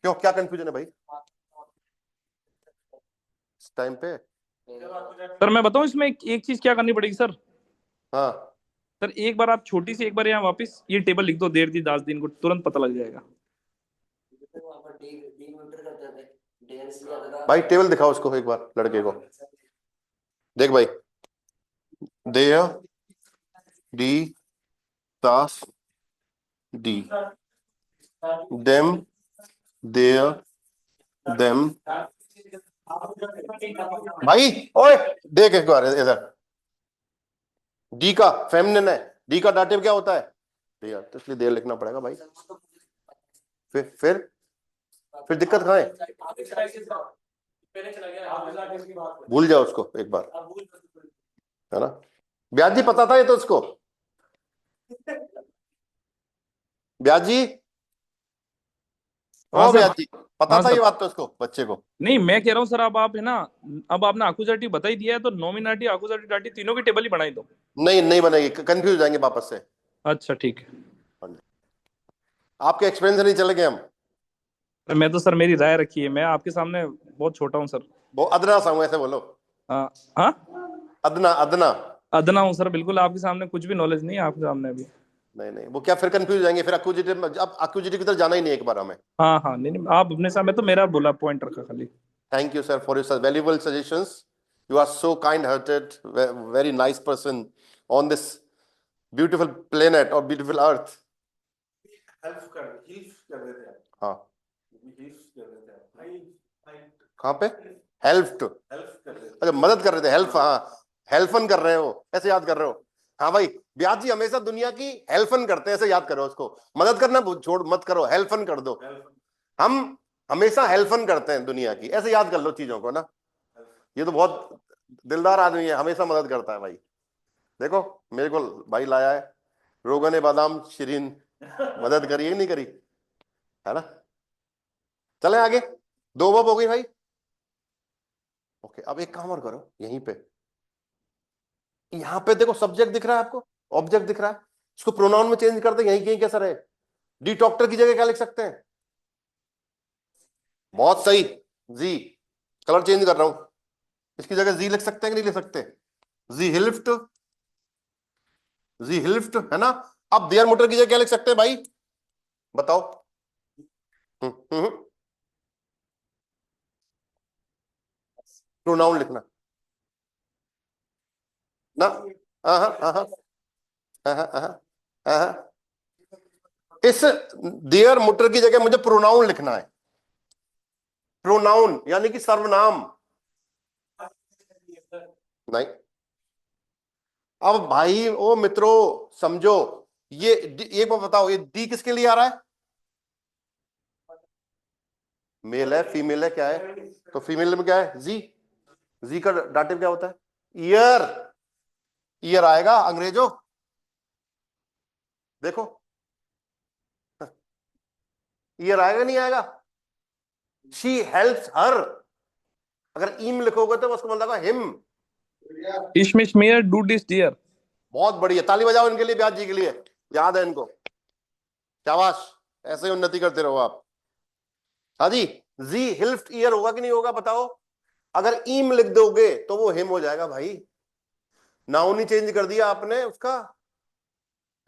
क्यों, क्या कंफ्यूजन है भाई इस टाइम पे? सर मैं बताऊं इसमें एक चीज क्या करनी पड़ेगी सर। हाँ, सर एक बार आप छोटी सी एक बार यहाँ वापस ये टेबल लिख दो, देर दी दास दिन को तुरंत पता लग जाएगा। भाई टेबल दिखाओ उसको एक बार, लड़के को। देख भाई, देय डी दास डी देम देय देम। भाई ओए, देख एक बार इधर। डी का फेमिनिन है, डी का डाटिव क्या होता है? देयर, तो इसलिए देयर लिखना पड़ेगा भाई। फिर दिक्कत कहाँ है? भूल जाओ उसको एक बार, है ना? ब्याज जी पता था ये तो उसको। ब्याज जी, हाँ ओ सर। ब्याज जी, पता हाँ था सर। ये बात तो उसको, बच्चे को। नहीं मैं कह रहा हूँ सर, अब आप है ना, अब आपने अकुजाटिव बता ही दिया है तो नॉमिनेटिव अकुजाटिव डाटी तीनों की टेबल ही बनाई दो। नहीं नहीं बनेगी, कंफ्यूज हो जाएंगे वापस से। अच्छा ठीक है। हाँ जी। आपके एक्सपीरियंस से नहीं चले गए हम। मैं तो सर मेरी राय रखी है, मैं आपके सामने बहुत छोटा हूँ सर। वो अदना सा हूं, ऐसे बोलो। हाँ। हाँ। अदना अदना। अदना हूँ सर, बिल्कुल आपके सामने कुछ भी नॉलेज नहीं है आपके सामने अभी। नहीं नहीं, वो क्या फिर कंफ्यूज हो जाएंगे, फिर अक्यूजिटिव, अब अक्यूजिटिव की तरफ जाना ही नहीं एक बार हमें। हाँ हाँ, नहीं नहीं आप अपने सामने, तो मेरा बोला पॉइंट रखा खाली। Thank you, sir, for your valuable suggestions. You are so kind-hearted, very nice person on this beautiful planet or beautiful earth. Help कर रहे थे आप। हाँ, हेल्प कर रहे थे आप। हाई कहाँ पे? हेल्प टू, हेल्प कर रहे थे। अच्छा मदद कर रहे थे, हेल्प, हाँ। हेल्फन कर रहे हो, ऐसे याद कर रहे हो। हाँ भाई, ब्याज जी हमेशा दुनिया की हेल्फन करते हैं, ऐसे याद करो उसको। मदद करना छोड़ मत करो, हेल्फन कर दो। हम हमेशा हेल्फन करते हैं दुनिया की, ऐसे याद कर लो चीजों को ना। ये तो बहुत दिलदार आदमी है, हमेशा मदद करता है भाई। देखो मेरे को भाई लाया है रोगन बादाम शीरीन, मदद करी है नहीं करी, है ना? चले आगे, दो बब हो गई भाई। ओके, अब एक काम और करो, यहीं पे, यहां पे देखो सब्जेक्ट दिख रहा है आपको, ऑब्जेक्ट दिख रहा है, इसको प्रोनाउन में चेंज कर दे, यहीं कहीं कैसा रहे? डी डॉक्टर की जगह क्या लिख सकते हैं? बहुत सही, जी। कलर चेंज कर रहा हूं, इसकी जगह जी लिख सकते हैं कि नहीं लिख सकते? जी हिल्फ्ट, जी हिल्फ्ट, है ना। अब देयर मोटर की जगह क्या लिख सकते हैं भाई, बताओ? प्रोनाउन लिखना ना। हाँ हाँ हाँ हाँ हाँ हाँ हाँ हाँ। इस देयर मोटर की जगह मुझे प्रोनाउन लिखना है, प्रोनाउन यानी कि सर्वनाम। नहीं, अब भाई ओ मित्रों समझो, ये एक बात बताओ, ये डी किसके लिए आ रहा है? मेल है, फीमेल है, क्या है? तो फीमेल में क्या है? जी। जी का डाटिव क्या होता है? ईयर। ईयर आएगा अंग्रेजों, देखो ईयर आएगा नहीं आएगा? शी हेल्प्स हर, अगर ईम लिखोगे तो उसको मतलब him. Ich mich mehr, du dies dir. बहुत बढ़िया, ताली बजाओ इनके लिए, ब्याज जी के लिए, याद है इनको, शाबाश। ऐसे ही उन्नति करते रहो आप। हाँ जी, जी हिल्फ्ट ईयर होगा कि नहीं होगा बताओ? अगर ईम लिख दोगे तो वो हिम हो जाएगा भाई, नाउन ही चेंज कर दिया आपने उसका,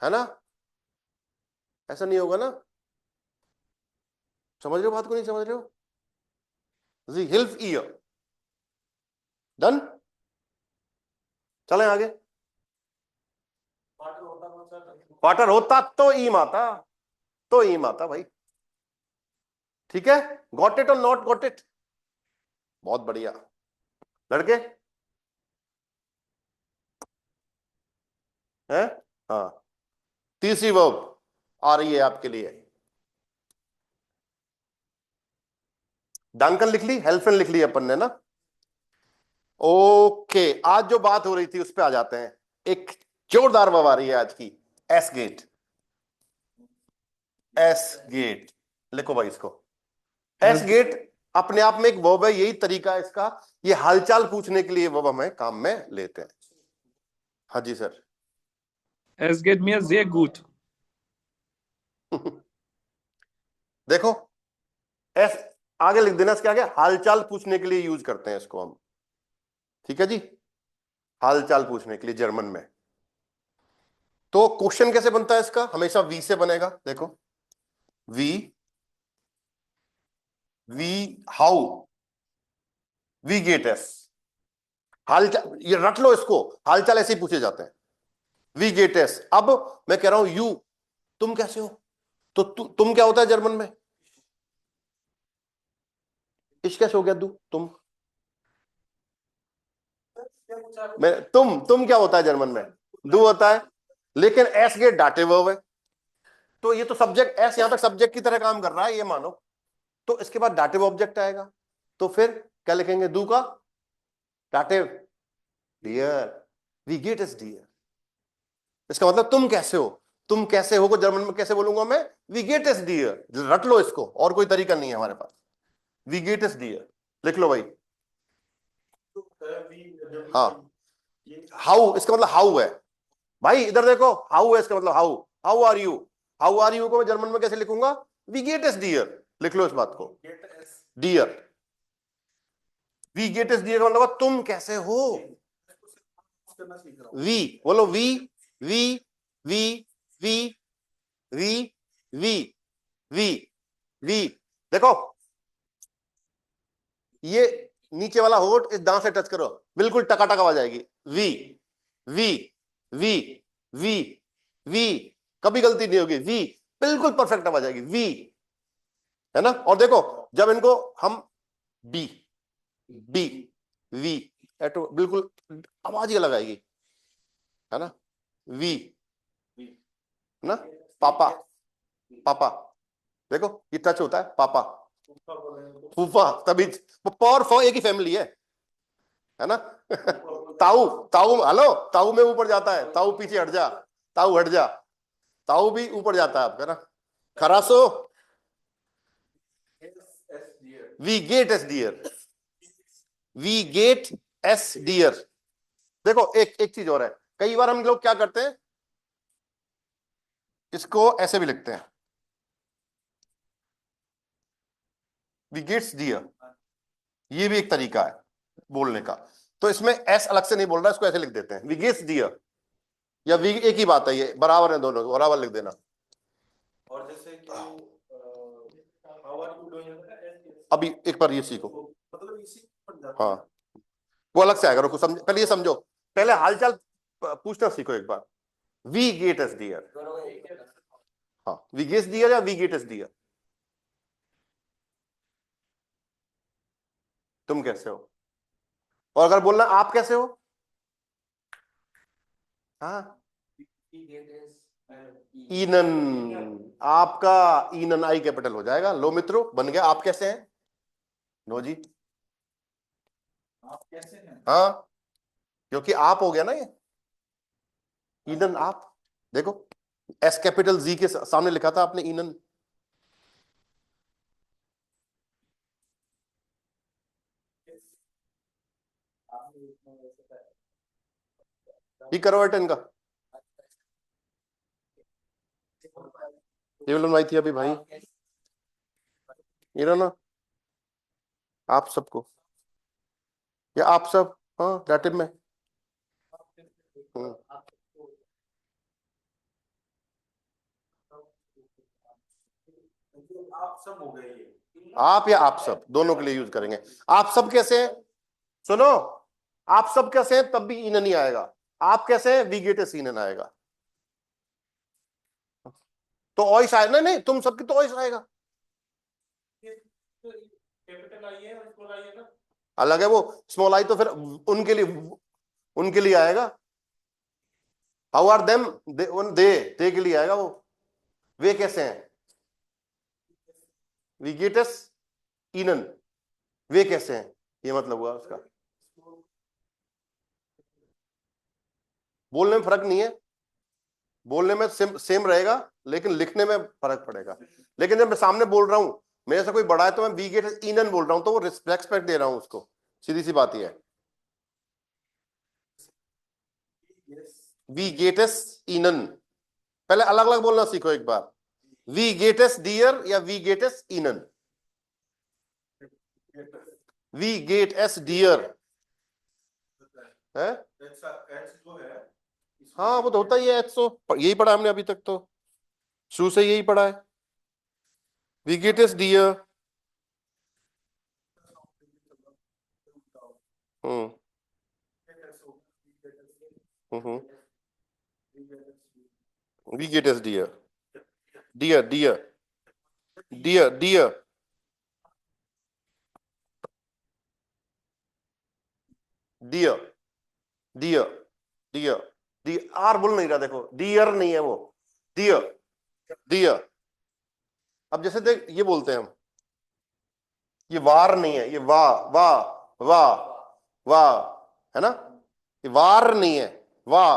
है ना। ऐसा नहीं होगा ना, समझ रहे हो बात को, नहीं समझ रहे हो? जी हिल्फ ईयर, डन। चलें आगे। क्वार्टर होता तो ईम आता, तो ईम आता भाई, ठीक है। गॉट इट और नॉट गॉट इट, बहुत बढ़िया लड़के हैं। हाँ, तीसरी वर्ब आ रही है आपके लिए, डंकन लिख ली, हेल्फन लिख ली अपन ने ना। ओके, आज जो बात हो रही थी उस पे आ जाते हैं। एक जोरदार वर्ब आ रही है आज की, एस गेट। एस गेट लिखो भाई इसको। एस गेट अपने आप में एक वर्ब है, यही तरीका है इसका, ये हालचाल पूछने के लिए वर्ब हमें काम में लेते हैं। हाँ जी sir. Es geht mir sehr gut. देखो एस आगे लिख देना, इसके आगे हालचाल पूछने के लिए यूज करते हैं इसको हम, ठीक है जी, हालचाल पूछने के लिए जर्मन में। तो क्वेश्चन कैसे बनता है इसका? हमेशा वी से बनेगा, देखो वी, वी हाउ, वी गेट एस। हालचाल ये रट लो इसको, हालचाल ऐसे ही पूछे जाते हैं, वी गेट एस। अब मैं कह रहा हूं यू, तुम कैसे हो, तो तुम क्या होता है जर्मन में? इश कैसे हो गया तुम? मैं तुम क्या होता है जर्मन में? दू होता है, लेकिन एस गेट डाटिव वर्ब है, तो ये तो सब्जेक्ट, एस यहां तक सब्जेक्ट की तरह काम कर रहा है ये मानो, तो इसके बाद डाटिव ऑब्जेक्ट आएगा, तो फिर क्या लिखेंगे? दू का डाटिव डियर, वी गेट एस डियर। इसका मतलब तुम कैसे हो, तुम कैसे हो को जर्मन में कैसे बोलूंगा मैं? वी गेट एस डियर, रट लो इसको, और कोई तरीका नहीं है हमारे पास, वी गेट एस डियर लिख लो भाई। हाँ, हाउ इसका मतलब हाउ है भाई, इधर देखो हाउ है इसका मतलब how, how are you, how are you को मैं जर्मन में कैसे लिखूंगा? वी गेट एस डियर, लिख लो इस बात को, डियर, वी गेट एस डियर का मतलब तुम कैसे हो। वी बोलो, वी वी वी वी वी वी वी वी, देखो ये नीचे वाला होठ इस दांत से टच करो, बिल्कुल टकाटक आवाज आएगी, वी वी वी वी वी, कभी गलती नहीं होगी, वी बिल्कुल परफेक्ट आवाज आएगी, वी, है ना। और देखो जब इनको हम बी बी वी एटो, बिल्कुल आवाज ही अलग आएगी, है ना, वी, है ना। पापा, पापा, देखो ये टच होता है, पापा, फूफा, तभी पप्पा और फो एक ही फैमिली है ना। ताऊ, ताऊ हेलो, ताऊ में ऊपर जाता है, ताऊ पीछे हट जा, ताऊ हट जा, ताऊ भी ऊपर जाता है आपका ना। खरासो, वी गेट एस डियर, वी गेट एस डियर। देखो एक एक चीज और है, कई बार हम लोग क्या करते हैं, इसको ऐसे भी लिखते हैं, वी गेट्स डियर, ये भी एक तरीका है बोलने का। तो इसमें एस अलग से नहीं बोल रहा, इसको ऐसे लिख देते हैं, वी गेट्स डियर या वी, एक ही बात है, ये बराबर है दोनों, बराबर लिख देना। और जैसे कि हाउ आर यू डूइंग, अभी एक बार ये सीखो, मतलब इसी बन जाता है। हाँ वो अलग से आएगा, रुको समझ, पहले ये समझो, पहले हालचाल पूछना सीखो एक बार। वी गेट एस डियर, हाँ वी गेट्स डियर या वी गेट एस डियर, तुम कैसे हो? और अगर बोलना आप कैसे हो, हाँ ईनन, आपका ईनन आई कैपिटल हो जाएगा। लो मित्रों बन गया, आप कैसे हैं? नो जी, आप कैसे हैं? हाँ क्योंकि आप हो गया ना ये, ईनन आप। देखो एस कैपिटल जी के सामने लिखा था आपने ईनन। ठीक करो अटेंड का, टेबल बनवाई थी अभी भाई, ये रहा ना, आप सबको या आप सब, हाँ डेटिव में। हम्म, आप सब हो गए ये, आप या आप सब दोनों के लिए यूज करेंगे। आप सब कैसे हैं, सुनो, आप सब कैसे हैं तब भी ईनन ही आएगा, आप कैसे हैं वी गेट एस ईनन आएगा। तो ऑइस आए ना, नहीं तुम सबकी तो ऑइस आएगा, कैपिटल आई है और स्मॉल आई है ना, अलग है वो, स्मॉल आई तो फिर उनके लिए आएगा। हाउ आर देम, दे के लिए आएगा वो। वे कैसे हैं, वी गेट एस ईनन, वे कैसे हैं, ये मतलब हुआ उसका। बोलने में फर्क नहीं है, बोलने में सेम रहेगा, लेकिन लिखने में फर्क पड़ेगा। लेकिन जब मैं सामने बोल रहा हूं, मेरे से कोई बड़ा है तो मैं वी गेट एस ईनन बोल रहा हूं, तो वो रिस्पेक्ट दे रहा हूं उसको, सीधी सी बात ही है। वी गेट एस ईनन, पहले अलग अलग बोलना सीखो एक बार, वी गेट एस डियर या वी गेट एस ईनन। वी गेट एस डियर है, एच जो है, हाँ वो तो होता ही है, एच तो यही पढ़ा हमने अभी तक, तो शुरू से यही पढ़ा है, वी गेट एस डियर। हम्म हम्म, वी गेट एस डियर, डियर डियर डियर डियर, डियर डियर डियर, डी आर बोल नहीं रहा, देखो डियर नहीं है वो, डियर डियर। अब जैसे देख ये बोलते हैं हम, ये वार नहीं है, ये वाह वाह वाह वाह, है ना, ये वार नहीं है, वाह,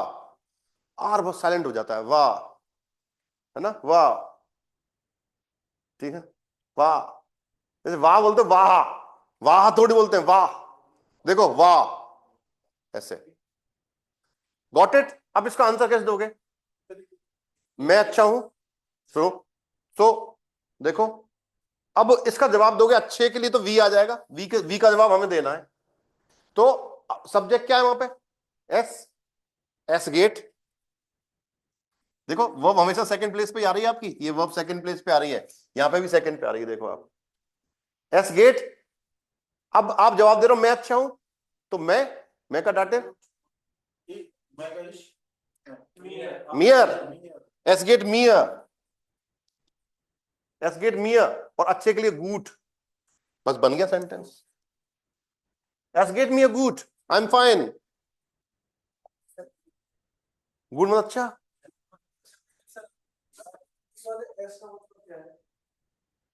आर बहुत साइलेंट हो जाता है, वाह, है ना, वाह, ठीक है, वाह, जैसे वाह बोलते वाह, वाह थोड़ी बोलते हैं वाह, देखो वाह ऐसे, गॉट इट। अब इसका आंसर कैसे दोगे, मैं अच्छा हूं, सो सो देखो, अब इसका जवाब दोगे अच्छे के लिए तो वी आ जाएगा, वी का जवाब हमें देना है, तो सब्जेक्ट क्या है वहां पे, एस, एस गेट। देखो वर्ब हमेशा सेकंड प्लेस पे आ रही है आपकी, ये वर्ब सेकंड प्लेस पे आ रही है, यहां पे भी सेकंड पे आ रही है, देखो आप, एस गेट। अब आप जवाब दे रहे हो मैं अच्छा हूं, तो मैं का डाटे मियर, एस गेट मियर, एस गेट मियर, और अच्छे के लिए गुड, बस बन गया सेंटेंस, एस गेट मियर गुड, आई एम फाइन, गुड मतलब अच्छा,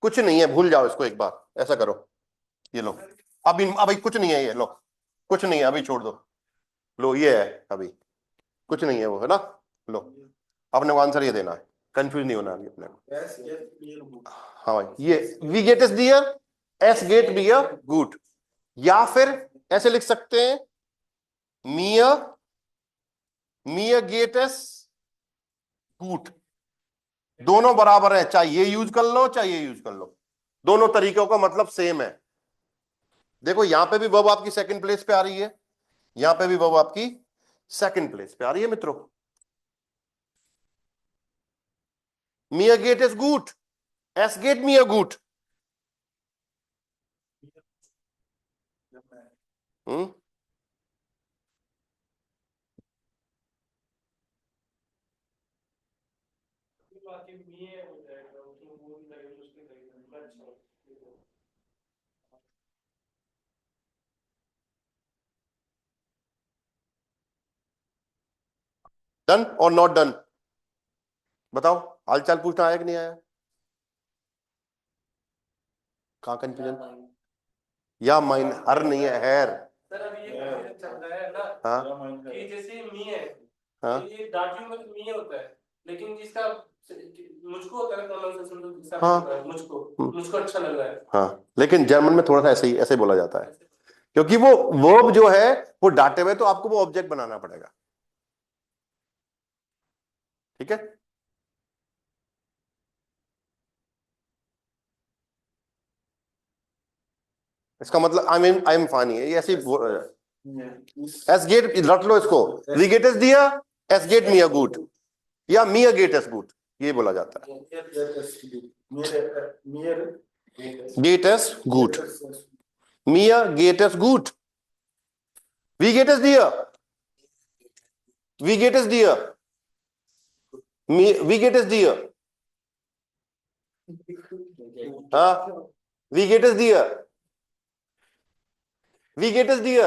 कुछ नहीं है, भूल जाओ इसको एक बार, ऐसा करो, ये लो, अभी कुछ नहीं है, ये लो, कुछ नहीं है अभी, छोड़ दो, लो ये है अभी, कुछ नहीं है वो, है ना, लो अपने को आंसर ये देना है, कंफ्यूज नहीं होना अभी अपने को। हाँ भाई, ये वी गेट एस डियर, एस गेट बियर गुड, या फिर ऐसे लिख सकते हैं, मियर मियर गेट एस गुड, दोनों बराबर है, चाहे ये यूज कर लो चाहे ये यूज कर लो, दोनों तरीकों का मतलब सेम है। देखो यहां पे भी वर्ब आपकी सेकंड प्लेस पे आ रही है, यहां पे भी वर्ब आपकी सेकंड प्लेस पे आ रही है मित्रों। Mir geht es gut. Es geht mir gut. हम्म बाकी ये हो जाएगा उसमें वो भी लगेगा उसके लगेगा अच्छा। डन और नॉट डन? बताओ, हालचाल पूछना आया कि नहीं आया? कहाँ कंफ्यूजन? या माइन हर नहीं है, हैर। सर अभी ये कंफ्यूजन चल रहा है ना हाँ कि जैसे मी है, हाँ ये डाटियों में तो मी होता है, लेकिन जिसका मुझको होता है कॉमन सेंस में तो हाँ। होता है मुझको अच्छा लग रहा है। हाँ, लेकिन जर्मन में थोड़ा सा ऐसे ही ऐसे बोला जाता है, क्योंकि वो वर्ब जो है वो डाटे हुए, तो आपको वो ऑब्जेक्ट बनाना पड़ेगा। ठीक है, इसका मतलब आई एम फानी है, ये ऐसे एस गेट, रट लो इसको। वी गेट एस दिया, एस गेट मी अ गुड, या मी अ गेट एस गुड, ये बोला जाता है। गेट एस गुड, मी अ गेट एस गुड, वी गेट एस दिया, वी गेट एस दिया, वी गेट एस दिया, हाँ, वी गेट एस दिया, वी गेट एस दिया,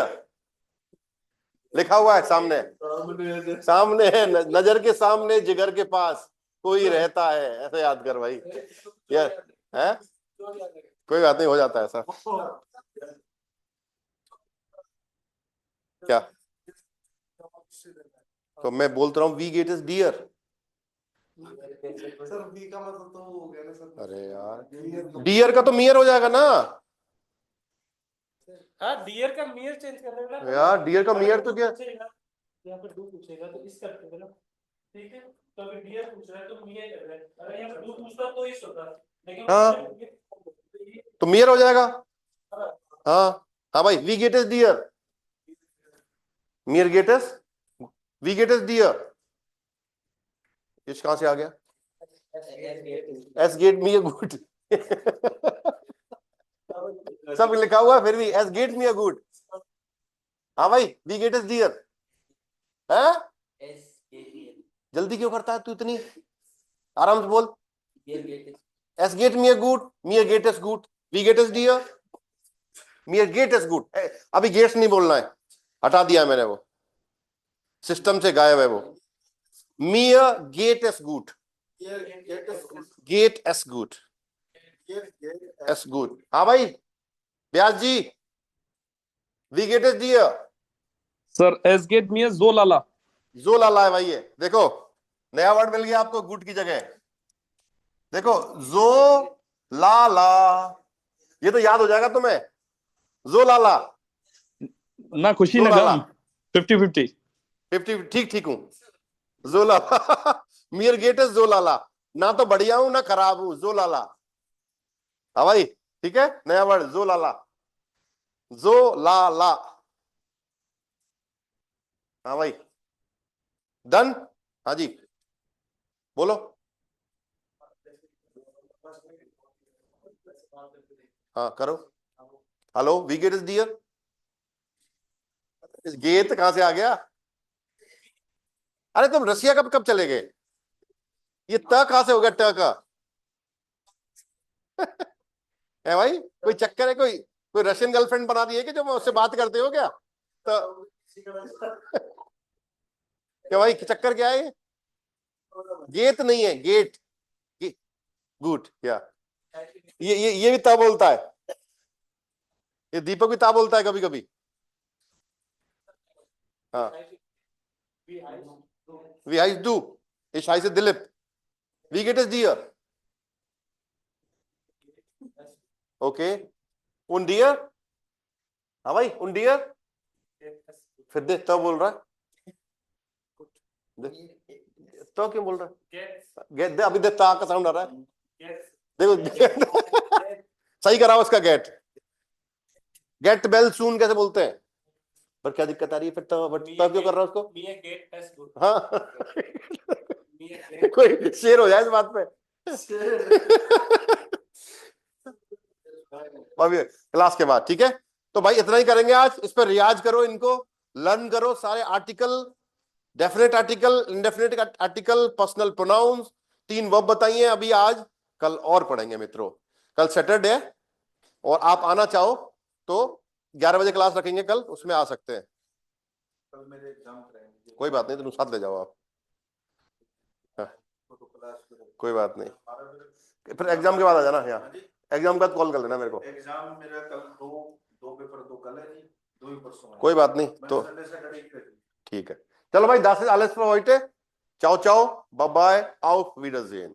लिखा हुआ है सामने, सामने है, नजर के सामने जिगर के पास कोई रहता है, ऐसे याद कर भाई। यार है, कोई बात नहीं, हो जाता है ऐसा। क्या? तो मैं बोलता हूँ वी गेट इज डियर। सर बी का मतलब तो हो गया ना सर। अरे यार, डियर का तो मियर हो जाएगा ना हाँ डियर का मियर चेंज कर रहे हैं ना यार, डियर का मियर तो क्या? यहाँ पर डू पूछेगा तो इस करते हैं ना, ठीक है, तो अभी डियर पूछ रहा है तो मियर कर रहा है, अगर यहाँ पर डू पूछता तो इस होता, लेकिन हाँ, तो मियर हो जाएगा। हाँ हाँ भाई, वी गेट इज डियर, मियर गेट इज, वी गेट इज डियर, इस कहां से आ गया? एस गेट मी अ गुड सब लिखा हुआ है, फिर भी एस गेट मी अ गुड। हाँ भाई, वी गेट इज डियर है। जल्दी क्यों करता है तू इतनी? आराम से बोल। एस गेट मी अ गुड, मी अ गेट इज गुड, वी गेट इज डियर, मी अ गेट इज गुड। अभी गेट्स नहीं बोलना है, हटा दिया मैंने, वो सिस्टम से गायब है वो। मी अ गेट इज गुड, गेट एस गुड, एस गुड। हाँ भाई ब्यास जी, वी गेट इज डियर। सर एस गेट मी जो लाला। जो लाला है भाई, ये देखो नया वर्ड मिल गया आपको गुड की जगह। देखो जो लाला, ये तो याद हो जाएगा तुम्हें, जो लाला, ना खुशी जो ना लाला। गम, 50-50। 50, ठीक ठीक हूं, जो लाला मियर गेट इज जो लाला, ना तो बढ़िया हूं ना खराब हूं, जो लाला। हाँ भाई ठीक है, नया वर्ड जो लाला, जो लाला। हाँ भाई डन। हाँ जी बोलो। हाँ करो। हेलो, वी गेट इज डियर, गेट कहां से आ गया? अरे तुम रसिया कब कब चले गए? ये त कहां से हो गया, ट का है भाई? कोई चक्कर है? कोई रशियन गर्लफ्रेंड बना दी है कि जो उससे बात करते हो क्या? तो क्या भाई, चक्कर क्या है? गेट नहीं है, गेट, गुड या। ये भी ता बोलता है, ये दीपक भी ता बोलता है कभी कभी। हाँ, wie heißt du? Ich heiße Dilip. Wie geht es dir? Okay. Und dir? हाँ भाई, und dir? फिर देख तो बोल रहा है, तो क्यों बोल रहा है? दे, अभी देख ता का साउंड आ रहा है, देखो सही कराओ इसका गेट वेल सून कैसे बोलते हैं? पर क्या दिक्कत आ रही है फिर तो, क्यों कर रहा है उसको? Be a gate as good. हाँ Be a gate. कोई शेर हो जाए इस बात पे। अभी क्लास के बाद, ठीक है? तो भाई इतना ही करेंगे आज, इस पर रियाज करो, इनको लर्न करो, सारे article, definite article, indefinite article, personal pronouns, 3 verb बताइए अभी आज, कल और पढ़ेंगे मित्रों। कल सैटरडे है और आप आना चाहो तो 11 बजे क्लास रखेंगे कल, उसमें आ सकते हैं। कल मेरे एग्जाम रहेंगे। कोई बात नहीं, तुम साथ ले जाओ आप। हाँ, तो क्लास में कोई बात नहीं, 12 बजे। फिर एग्जाम के बाद आ जाना यहाँ। हाँ जी। एग्जाम के बाद कॉल कर लेना मेरे को। एग्जाम मेरा कल दो पेपर, 2 कल है जी, 2 ही परसों है। कोई बात नहीं, तो संडे सैटरडे ही रहती है। ठीक है। चलो भाई, das ist alles für heute. Ciao, ciao, bye bye, auf Wiedersehen.